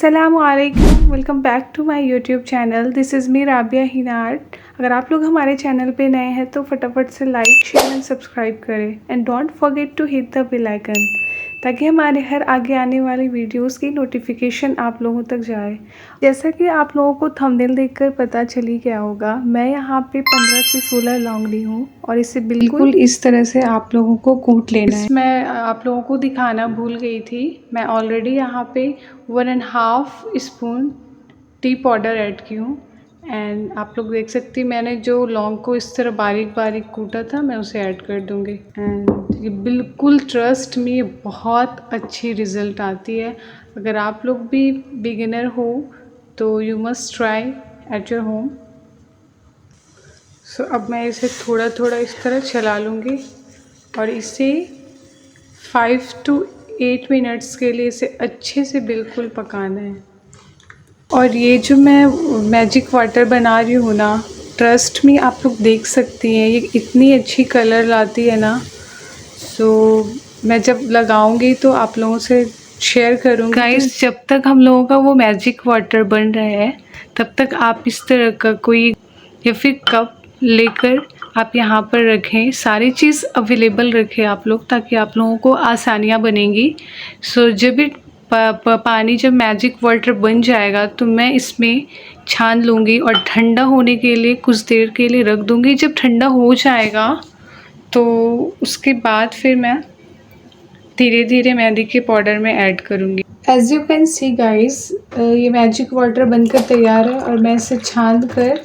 अस्सलामुअलैकुम, welcome back to my YouTube channel. This is me Rabia हिनाट। अगर आप लोग हमारे चैनल पे नए हैं तो फटाफट से लाइक शेयर एंड सब्सक्राइब करें and don't forget to hit the bell icon, ताकि हमारे हर आगे आने वाली वीडियोस की नोटिफिकेशन आप लोगों तक जाए। जैसा कि आप लोगों को थंबनेल देखकर पता चली गया होगा, मैं यहाँ पे 15 से 16 लौंग ली हूँ और इसे बिल्कुल इस तरह से आप लोगों को कूट लेना है। मैं आप लोगों को दिखाना भूल गई थी, मैं ऑलरेडी यहाँ पे 1.5 स्पून टी पाउडर ऐड की हूँ। एंड आप लोग देख सकती हैं मैंने जो लौंग को इस तरह बारीक बारीक कूटा था, मैं उसे ऐड कर दूँगी। एंड ये बिल्कुल ट्रस्ट मी, बहुत अच्छी रिज़ल्ट आती है। अगर आप लोग भी बिगिनर हो तो you must try at your home. So अब मैं इसे थोड़ा थोड़ा इस तरह चला लूँगी और इसे 5 to 8 मिनट्स के लिए इसे अच्छे से बिल्कुल पकाना है। और ये जो मैं मैजिक वाटर बना रही हूँ ना, ट्रस्ट मी, आप लोग देख सकती हैं ये इतनी अच्छी कलर लाती है ना। सो मैं जब लगाऊंगी तो आप लोगों से शेयर करूँगी। गाइस, जब तक हम लोगों का वो मैजिक वाटर बन रहा है तब तक आप इस तरह का कोई या फिर कप लेकर आप यहाँ पर रखें। सारी चीज़ अवेलेबल रखें आप लोग, ताकि आप लोगों को आसानियाँ बनेंगी। सो जब भी पानी जब मैजिक वाटर बन जाएगा तो मैं इसमें छान लूँगी और ठंडा होने के लिए कुछ देर के लिए रख दूँगी। जब ठंडा हो जाएगा तो उसके बाद फिर मैं धीरे धीरे मेहंदी के पाउडर में ऐड करूँगी। As you can see guys, ये मैजिक वाटर बनकर तैयार है और मैं इसे छान कर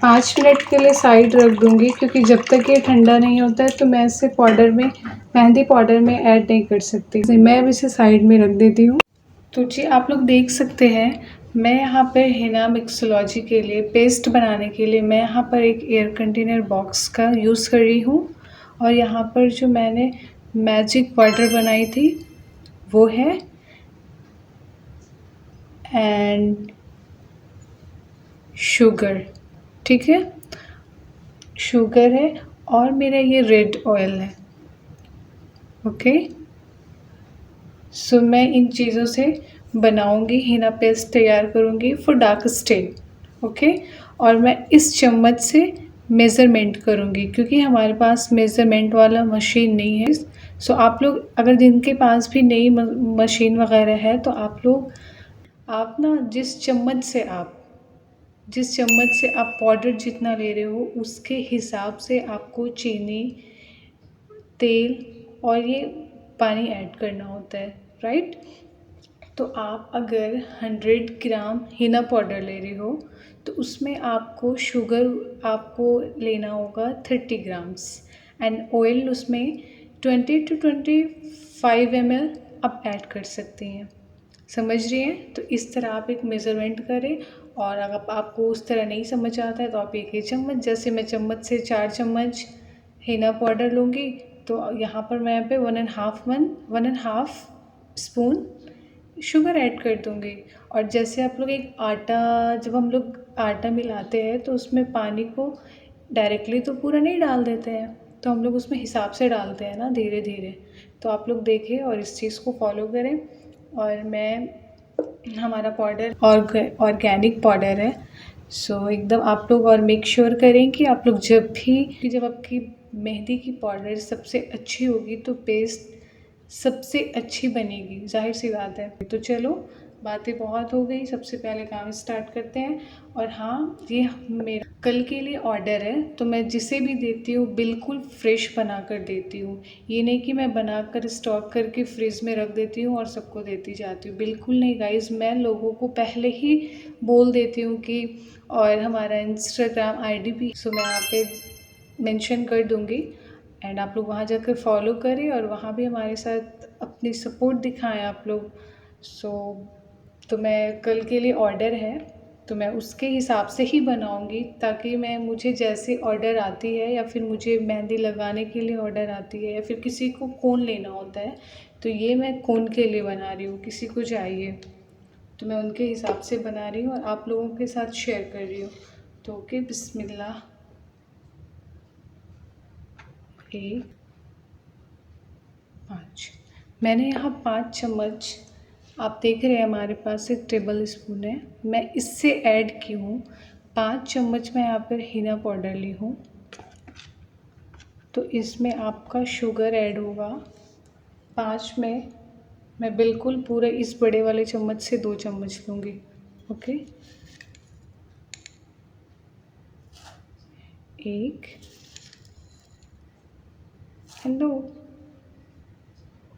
5 मिनट के लिए साइड रख दूँगी, क्योंकि जब तक ये ठंडा नहीं होता है तो मैं इसे पाउडर में, मेहंदी पाउडर में ऐड नहीं कर सकती। मैं अब इसे साइड में रख देती हूँ। तो जी आप लोग देख सकते हैं, मैं यहाँ पर हिना मिक्सोलॉजी के लिए पेस्ट बनाने के लिए मैं यहाँ पर एक एयर कंटेनर बॉक्स का यूज़ कर रही हूँ। और यहाँ पर जो मैंने मैजिक वाटर बनाई थी वो है, एंड शुगर, ठीक है, शुगर है, और मेरा ये रेड ऑयल है। ओके, सो मैं इन चीज़ों से बनाऊंगी, हिना पेस्ट तैयार करूंगी फॉर डार्क स्टेन। ओके, और मैं इस चम्मच से मेज़रमेंट करूंगी, क्योंकि हमारे पास मेज़रमेंट वाला मशीन नहीं है। सो आप लोग अगर जिनके पास भी नई मशीन वगैरह है तो आप ना जिस चम्मच से आप पाउडर जितना ले रहे हो उसके हिसाब से आपको चीनी, तेल और ये पानी ऐड करना होता है, राइट। तो आप अगर 100 ग्राम हिना पाउडर ले रहे हो तो उसमें आपको शुगर आपको लेना होगा 30 ग्राम्स, एंड ऑयल उसमें 20 to 25 ml आप ऐड कर सकती हैं। समझ रही हैं? तो इस तरह आप एक मेज़रमेंट करें, और अगर आपको उस तरह नहीं समझ आता है तो आप एक ही चम्मच, जैसे मैं चम्मच से 4 चम्मच हिना पाउडर लूँगी तो यहाँ पर मैं पे 1.5 स्पून शुगर ऐड कर दूँगी। और जैसे आप लोग एक आटा, जब हम लोग आटा मिलाते हैं तो उसमें पानी को डायरेक्टली तो पूरा नहीं डाल देते हैं, तो हम लोग उसमें हिसाब से डालते हैं ना, धीरे धीरे। तो आप लोग देखें और इस चीज़ को फॉलो करें। और हमारा पाउडर ऑर्गेनिक पाउडर है, सो एकदम आप लोग और मेक श्योर करें कि आप लोग जब आपकी मेहंदी की पाउडर सबसे अच्छी होगी तो पेस्ट सबसे अच्छी बनेगी, जाहिर सी बात है। तो चलो, बातें बहुत हो गई, सबसे पहले काम स्टार्ट करते हैं। और हाँ, ये मेरा कल के लिए ऑर्डर है, तो मैं जिसे भी देती हूँ बिल्कुल फ्रेश बना कर देती हूँ। ये नहीं कि मैं बनाकर स्टॉक करके फ्रिज में रख देती हूँ और सबको देती जाती हूँ, बिल्कुल नहीं गाइज़। मैं लोगों को पहले ही बोल देती हूँ कि, और हमारा इंस्टाग्राम आईडी भी सो मैं यहाँ पे मेंशन कर दूँगी, एंड आप लोग वहाँ जाकर फॉलो करें और वहाँ भी हमारे साथ अपनी सपोर्ट दिखाएं आप लोग। सो तो मैं कल के लिए ऑर्डर है तो मैं उसके हिसाब से ही बनाऊंगी, ताकि मुझे जैसे ऑर्डर आती है, या फिर मुझे मेहंदी लगाने के लिए ऑर्डर आती है, या फिर किसी को कोन लेना होता है, तो ये मैं कोन के लिए बना रही हूँ, किसी को चाहिए तो मैं उनके हिसाब से बना रही हूँ और आप लोगों के साथ शेयर कर रही हूँ। तो ओके, बिस्मिल्लाह। 1, 5, मैंने यहाँ 5 चम्मच, आप देख रहे हैं हमारे पास एक टेबल स्पून है, मैं इससे ऐड की हूँ 5 चम्मच मैं यहाँ पर हीना पाउडर ली हूँ। तो इसमें आपका शुगर ऐड होगा 5 में, मैं बिल्कुल पूरे इस बड़े वाले चम्मच से 2 चम्मच लूँगी। Okay, 1 and 2।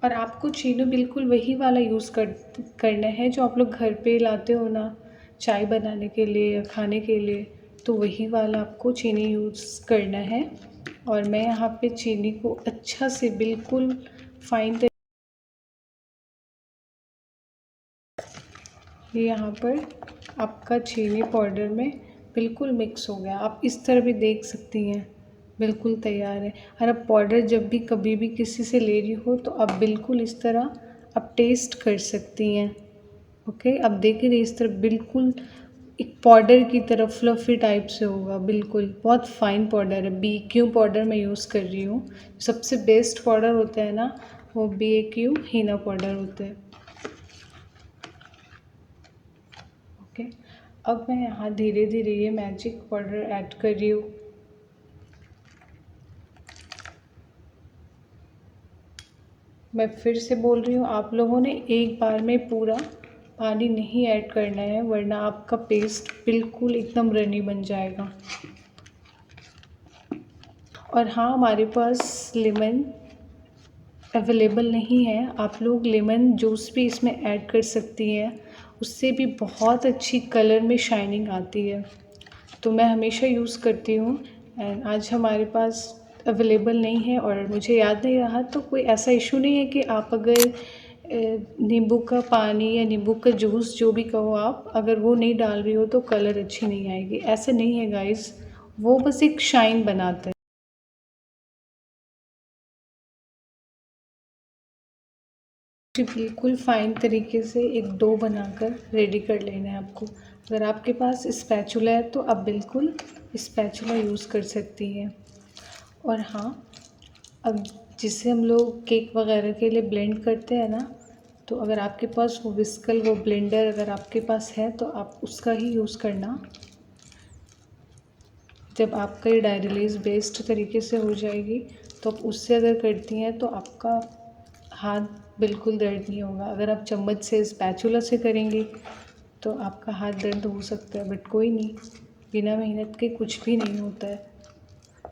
और आपको चीनी बिल्कुल वही वाला यूज़ करना है जो आप लोग घर पे लाते हो ना, चाय बनाने के लिए या खाने के लिए, तो वही वाला आपको चीनी यूज़ करना है। और मैं यहाँ पे चीनी को अच्छा से बिल्कुल फाइन, ये यहाँ पर आपका चीनी पाउडर में बिल्कुल मिक्स हो गया। आप इस तरह भी देख सकती हैं, बिल्कुल तैयार है। और अब पाउडर जब भी कभी भी किसी से ले रही हो तो आप बिल्कुल इस तरह आप टेस्ट कर सकती हैं। ओके, अब देख रही इस तरह बिल्कुल एक पाउडर की तरह फ्लफ़ी टाइप से होगा, बिल्कुल बहुत फ़ाइन पाउडर है। BQ पाउडर मैं यूज़ कर रही हूँ। सबसे बेस्ट पाउडर होता है ना, वो BQ हीना पाउडर होता है। ओके, अब मैं यहाँ धीरे धीरे ये मैजिक पाउडर ऐड कर रही हूँ। मैं फिर से बोल रही हूँ, आप लोगों ने एक बार में पूरा पानी नहीं ऐड करना है, वरना आपका पेस्ट बिल्कुल एकदम रनी बन जाएगा। और हाँ, हमारे पास लेमन अवेलेबल नहीं है, आप लोग लेमन जूस भी इसमें ऐड कर सकती हैं, उससे भी बहुत अच्छी कलर में शाइनिंग आती है। तो मैं हमेशा यूज़ करती हूँ, एंड आज हमारे पास अवेलेबल नहीं है और मुझे याद नहीं रहा, तो कोई ऐसा इशू नहीं है कि आप अगर नींबू का पानी या नींबू का जूस जो भी कहो आप, अगर वो नहीं डाल रही हो तो कलर अच्छी नहीं आएगी। ऐसा नहीं है गाइस, वो बस एक शाइन बनाता है। बिल्कुल फ़ाइन तरीके से एक डो बनाकर रेडी कर लेना है आपको। अगर आपके पास स्पैचुला है तो आप बिल्कुल स्पैचुला यूज़ कर सकती हैं। और हाँ, अब जिससे हम लोग केक वगैरह के लिए ब्लेंड करते हैं ना, तो अगर आपके पास वो विस्कल, वो ब्लेंडर अगर आपके पास है तो आप उसका ही यूज़ करना। जब आपका ये डायरिलीज़ बेस्ड तरीके से हो जाएगी तो आप उससे अगर करती हैं तो आपका हाथ बिल्कुल दर्द नहीं होगा। अगर आप चम्मच से, स्पैचुला से करेंगी तो आपका हाथ दर्द हो सकता है, बट कोई नहीं, बिना मेहनत के कुछ भी नहीं होता है।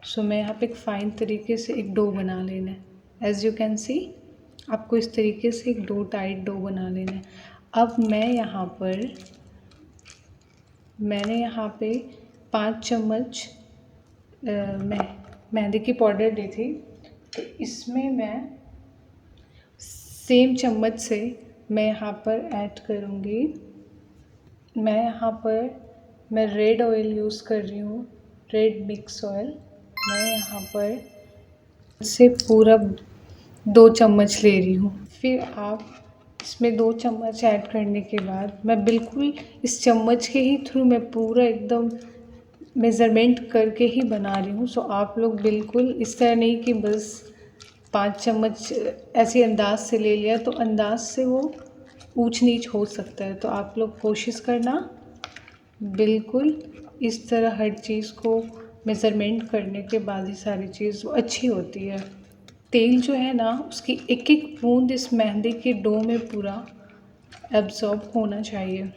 सो मैं यहाँ पे एक फ़ाइन तरीके से एक डो बना लेना है। एज़ यू कैन सी, आपको इस तरीके से एक डो, टाइट डो बना लेना है। अब मैंने यहाँ पे 5 चम्मच मेहंदी की पाउडर ली थी, तो इसमें मैं सेम चम्मच से मैं यहाँ पर ऐड करूँगी, मैं रेड ऑयल यूज़ कर रही हूँ, रेड मिक्स ऑयल। मैं यहाँ पर से पूरा 2 चम्मच ले रही हूँ। फिर आप इसमें 2 चम्मच ऐड करने के बाद मैं बिल्कुल इस चम्मच के ही थ्रू मैं पूरा एकदम मेज़रमेंट करके ही बना रही हूँ। सो आप लोग बिल्कुल इस तरह नहीं कि बस 5 चम्मच ऐसे अंदाज से ले लिया, तो अंदाज से वो ऊंच नीच हो सकता है। तो आप लोग कोशिश करना बिल्कुल इस तरह हर चीज़ को मेज़रमेंट करने के बाद ही सारी चीज़ वो अच्छी होती है। तेल जो है ना, उसकी एक एक बूंद इस मेहंदी के डो में पूरा एब्ज़ॉर्ब होना चाहिए।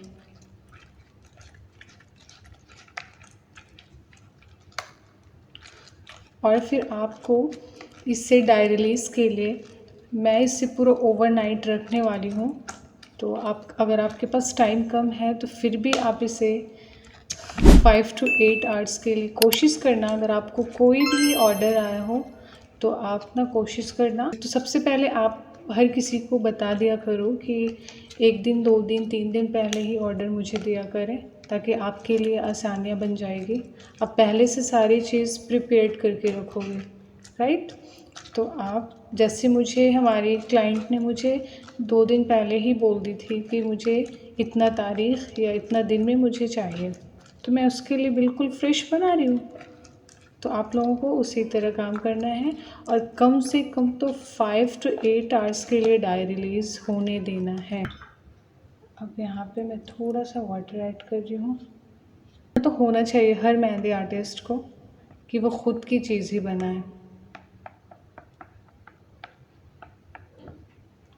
और फिर आपको इससे डाई रिलीज़ के लिए मैं इसे पूरा ओवरनाइट रखने वाली हूँ। तो आप, अगर आपके पास टाइम कम है तो फिर भी आप इसे 5 to 8 आवर्स के लिए कोशिश करना। अगर आपको कोई भी ऑर्डर आया हो तो आप ना कोशिश करना, तो सबसे पहले आप हर किसी को बता दिया करो कि 1 दिन, 2 दिन, 3 दिन पहले ही ऑर्डर मुझे दिया करें, ताकि आपके लिए आसानियाँ बन जाएगी। आप पहले से सारी चीज़ प्रिपेयर करके रखोगे, राइट। तो आप जैसे, मुझे हमारी क्लाइंट ने मुझे 2 दिन पहले ही बोल दी थी कि मुझे इतना तारीख़ या इतना दिन में मुझे चाहिए, तो मैं उसके लिए बिल्कुल फ्रेश बना रही हूँ। तो आप लोगों को उसी तरह काम करना है और कम से कम तो 5 to 8 आवर्स के लिए डाई रिलीज़ होने देना है। अब यहाँ पे मैं थोड़ा सा वाटर ऐड कर रही हूँ। तो होना चाहिए हर मेहंदी आर्टिस्ट को कि वो खुद की चीज़ ही बनाए।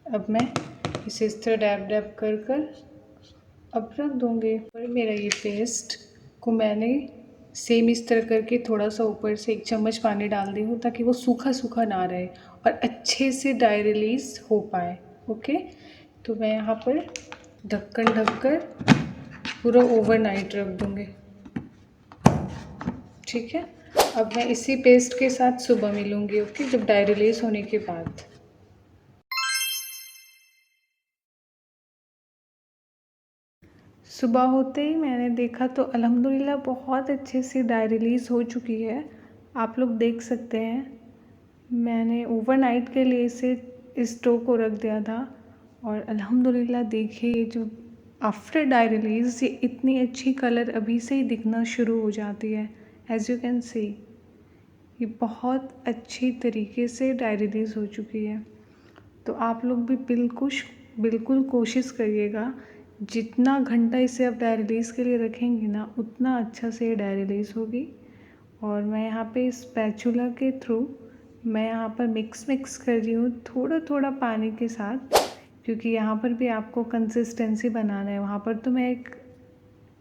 अब मैं इसे इस तरह डैब डैब कर कर अब रख दूँगी। और मेरा ये पेस्ट को मैंने सेम इस तरह करके थोड़ा सा ऊपर से 1 चम्मच पानी डाल दी हूँ ताकि वो सूखा सूखा ना रहे और अच्छे से डाई रिलीज़ हो पाए। ओके, तो मैं यहाँ पर ढक्कन ढक कर पूरा ओवरनाइट रख दूँगी। ठीक है, अब मैं इसी पेस्ट के साथ सुबह मिलूँगी। ओके, जब डाई रिलीज़ होने के बाद। सुबह होते ही मैंने देखा तो अल्हम्दुलिल्लाह बहुत अच्छे से डाई रिलीज़ हो चुकी है। आप लोग देख सकते हैं, मैंने ओवरनाइट के लिए इसे स्टोव को रख दिया था और अल्हम्दुलिल्लाह देखिए ये जो आफ्टर डाई रिलीज़ ये इतनी अच्छी कलर अभी से ही दिखना शुरू हो जाती है। एज़ यू कैन सी ये बहुत अच्छी तरीके से डाई रिलीज़ हो चुकी है। तो आप लोग भी बिल्कुल कोशिश करिएगा, जितना घंटा इसे आप डाई रिलीज़ के लिए रखेंगे ना उतना अच्छा से ये डाई रिलीज़ होगी। और मैं यहाँ पे इस स्पैचुला के थ्रू मैं यहाँ पर मिक्स कर रही हूँ थोड़ा थोड़ा पानी के साथ, क्योंकि यहाँ पर भी आपको कंसिस्टेंसी बनाना है। वहाँ पर तो मैं एक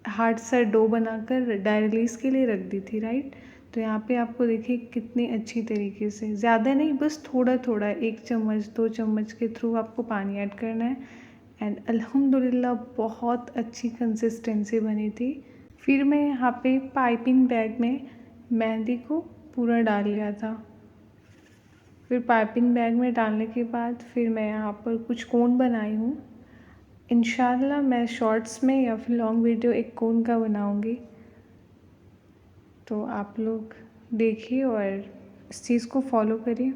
हार्ड सा डो बनाकर डाई रिलीज़ के लिए रख दी थी, राइट। तो यहाँ पे आपको देखिए कितनी अच्छी तरीके से, ज़्यादा नहीं, बस थोड़ा थोड़ा 1 चम्मच 2 चम्मच के थ्रू आपको पानी ऐड करना है। एंड अल्हम्दुलिल्लाह बहुत अच्छी कंसिस्टेंसी बनी थी। फिर मैं यहाँ पे पाइपिंग बैग में मेहंदी को पूरा डाल लिया था। फिर पाइपिंग बैग में डालने के बाद फिर मैं यहाँ पर कुछ कोन बनाई हूँ। इंशाल्लाह मैं शॉर्ट्स में या फिर लॉन्ग वीडियो एक कोन का बनाऊँगी, तो आप लोग देखिए और इस चीज़ को फॉलो करिए।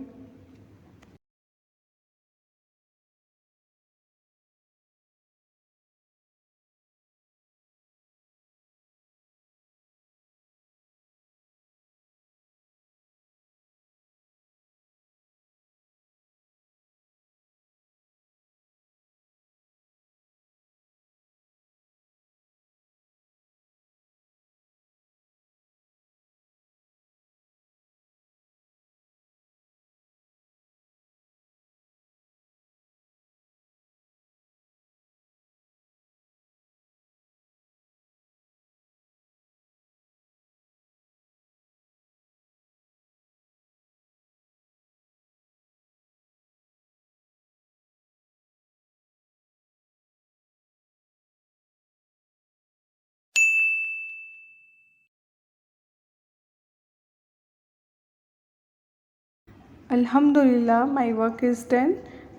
अल्हम्दुलिल्लाह माय वर्क इज़ डन।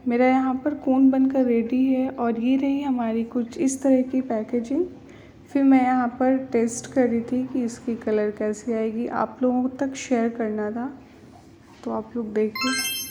मेरा यहाँ पर कोन बनकर रेडी है और ये रही हमारी कुछ इस तरह की पैकेजिंग। फिर मैं यहाँ पर टेस्ट कर रही थी कि इसकी कलर कैसी आएगी, आप लोगों तक शेयर करना था, तो आप लोग देखिए।